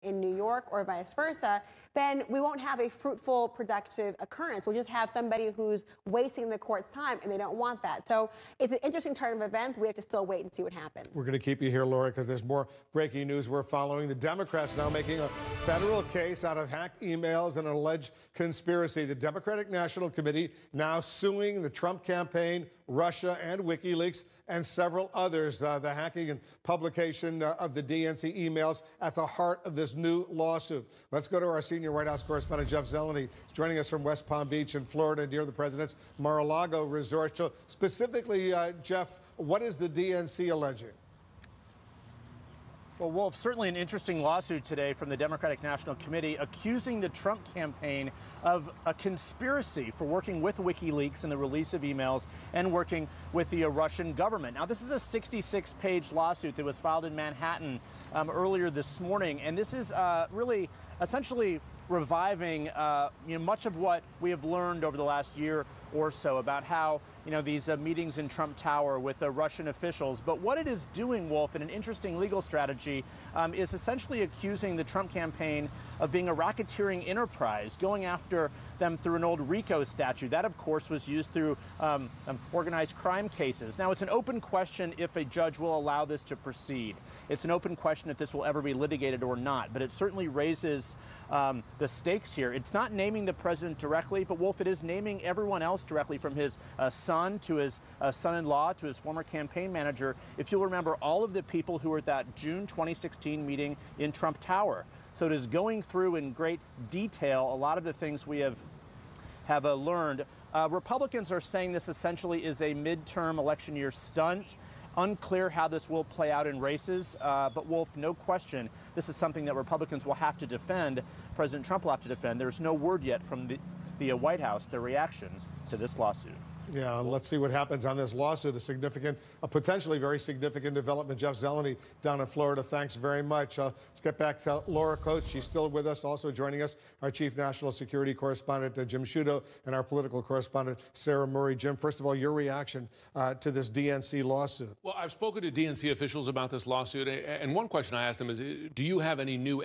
in New York or vice versa, then we won't have a fruitful, productive occurrence. We'll just have somebody who's wasting the court's time, and they don't want that. So it's an interesting turn of events. We have to still wait and see what happens. We're going to keep you here, Laura, because there's more breaking news we're following. The Democrats now making a federal case out of hacked emails and an alleged conspiracy. The Democratic National Committee now suing the Trump campaign, Russia, and WikiLeaks, and several others. The hacking and publication of the DNC emails at the heart of this new lawsuit. Let's go to our senior White House correspondent, Jeff Zeleny, joining us from West Palm Beach in Florida, near the president's Mar-a-Lago resort. So specifically, Jeff, what is the DNC alleging? Well, Wolf, certainly an interesting lawsuit today from the Democratic National Committee accusing the Trump campaign of a conspiracy for working with WikiLeaks in the release of emails and working with the Russian government. Now, this is a 66-page lawsuit that was filed in Manhattan earlier this morning, and this is really essentially reviving much of what we have learned over the last year or so about how these meetings in Trump Tower with Russian officials. But what it is doing, Wolf, in an interesting legal strategy, is essentially accusing the Trump campaign of being a racketeering enterprise, going after them through an old RICO statute. That, of course, was used through organized crime cases. Now, it's an open question if a judge will allow this to proceed. It's an open question if this will ever be litigated or not, but it certainly raises the stakes here. It's not naming the president directly, but Wolf, it is naming everyone else directly, from his son to his son-in-law to his former campaign manager. If you'll remember, all of the people who were at that June 2016 meeting in Trump Tower. So it is going through in great detail a lot of the things we have learned. Republicans are saying this essentially is a midterm election year stunt. Unclear how this will play out in races, but Wolf, no question, this is something that Republicans will have to defend. President Trump will have to defend. There's no word yet from the White House, their reaction to this lawsuit. Yeah, and let's see what happens on this lawsuit. A potentially very significant development. Jeff Zeleny down in Florida, thanks very much. Let's get back to Laura Coates. She's still with us. Also joining us, our chief national security correspondent, Jim Sciutto, and our political correspondent, Sarah Murray. Jim, first of all, your reaction to this DNC lawsuit. Well, I've spoken to DNC officials about this lawsuit, and one question I asked them is, do you have any new